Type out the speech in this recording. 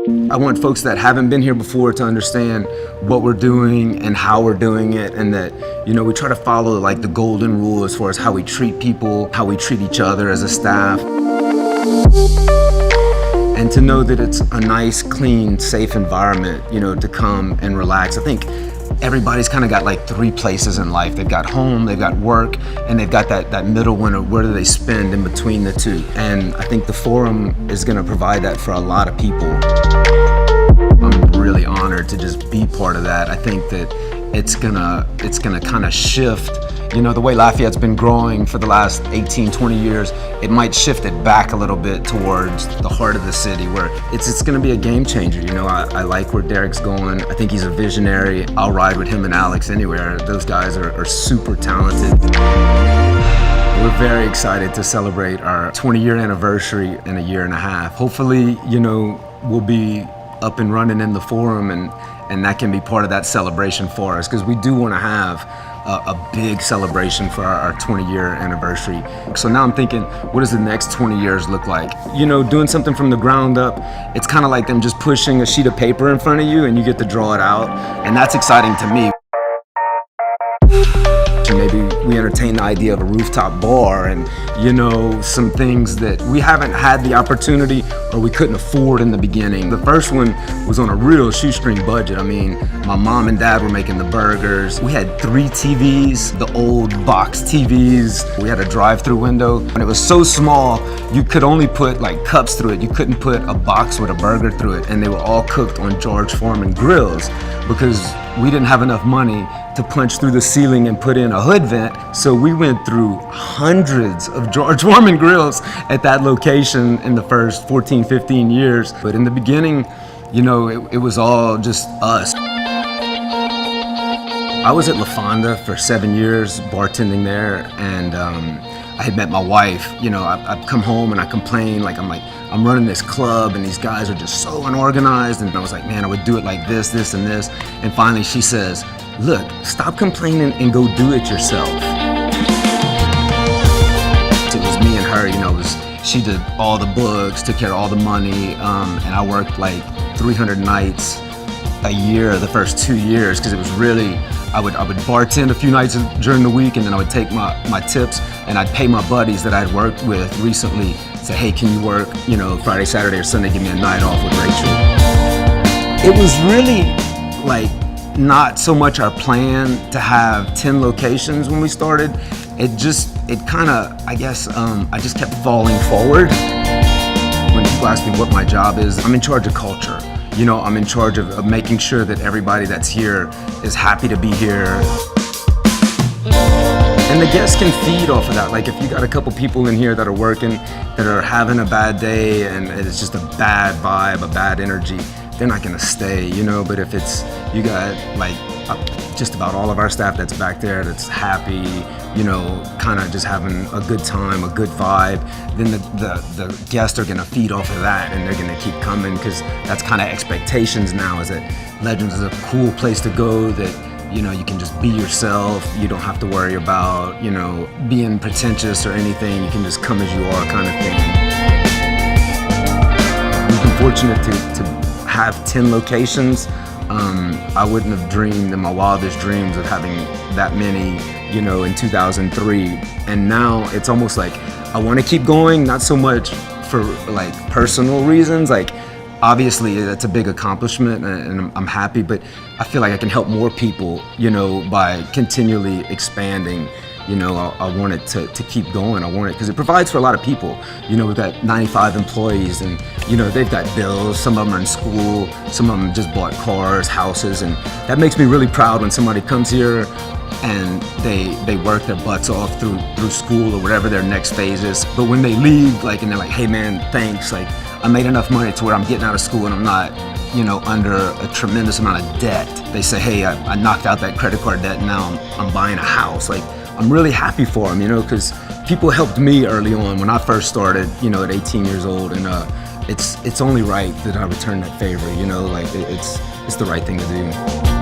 I want folks that haven't been here before to understand what we're doing and how we're doing it, and that, you know, we try to follow like the golden rule as far as how we treat people, how we treat each other as a staff. And to know that it's a nice, clean, safe environment, you know, to come and relax. I think everybody's kind of got like three places in life. They've got home, they've got work, and they've got that middle one of where do they spend in between the two. And I think the Forum is gonna provide that for a lot of people. I'm really honored to just be part of that. I think that it's gonna kind of shift, you know, the way Lafayette's been growing for the last 18, 20 years, it might shift it back a little bit towards the heart of the city where it's gonna be a game changer. You know, I like where Derek's going. I think he's a visionary. I'll ride with him and Alex anywhere. Those guys are super talented. We're very excited to celebrate our 20-year anniversary in a year and a half. Hopefully, you know, we'll be up and running in the Forum, and that can be part of that celebration for us, because we do want to have a big celebration for our 20-year anniversary. So now I'm thinking, what does the next 20 years look like? You know, doing something from the ground up, it's kind of like them just pushing a sheet of paper in front of you and you get to draw it out, and that's exciting to me. Maybe we entertain the idea of a rooftop bar and, you know, some things that we haven't had the opportunity or we couldn't afford in the beginning. The first one was on a real shoestring budget. I mean, my mom and dad were making the burgers. We had 3 TVs, the old box TVs. We had a drive-through window, and it was so small you could only put like cups through it. You couldn't put a box with a burger through it, and they were all cooked on George Foreman grills because we didn't have enough money to punch through the ceiling and put in a hood vent. So we went through hundreds of George Foreman grills at that location in the first 14, 15 years. But in the beginning, you know, it was all just us. I was at La Fonda for 7 years, bartending there, and I had met my wife. You know, I'd come home and I complain, I'm running this club and these guys are just so unorganized, and I was like, man, I would do it like this, this, and this. And finally she says, look, stop complaining and go do it yourself. It was me and her, you know, she did all the books, took care of all the money, and I worked like 300 nights a year the first 2 years, because it was really, I would bartend a few nights during the week, and then I would take my tips and I'd pay my buddies that I'd worked with recently, say, hey, can you work, you know, Friday, Saturday, or Sunday, give me a night off with Rachel. It was really like not so much our plan to have 10 locations when we started. It kind of, I guess, I just kept falling forward. When people ask me what my job is, I'm in charge of culture. You know, I'm in charge of making sure that everybody that's here is happy to be here. And the guests can feed off of that. Like if you got a couple people in here that are working, that are having a bad day and it's just a bad vibe, a bad energy, they're not gonna stay, you know. But if you got like just about all of our staff that's back there that's happy, you know, kind of just having a good time, a good vibe, then the guests are gonna feed off of that, and they're gonna keep coming, because that's kind of expectations now, is that Legends is a cool place to go, that, you know, you can just be yourself, you don't have to worry about, you know, being pretentious or anything, you can just come as you are kind of thing. We've been fortunate to have 10 locations. I wouldn't have dreamed in my wildest dreams of having that many, you know, in 2003. And now it's almost like I want to keep going, not so much for like personal reasons. Like obviously that's a big accomplishment and I'm happy, but I feel like I can help more people, you know, by continually expanding. You know, I want it to keep going. I want it because it provides for a lot of people. You know, we've got 95 employees, and, you know, they've got bills. Some of them are in school. Some of them just bought cars, houses, and that makes me really proud when somebody comes here and they work their butts off through school or whatever their next phase is. But when they leave, like, and they're like, hey man, thanks. Like, I made enough money to where I'm getting out of school and I'm not, you know, under a tremendous amount of debt. They say, hey, I knocked out that credit card debt and now I'm buying a house. Like, I'm really happy for them, you know, because people helped me early on when I first started, you know, at 18 years old, and it's only right that I return that favor, you know, like it's the right thing to do.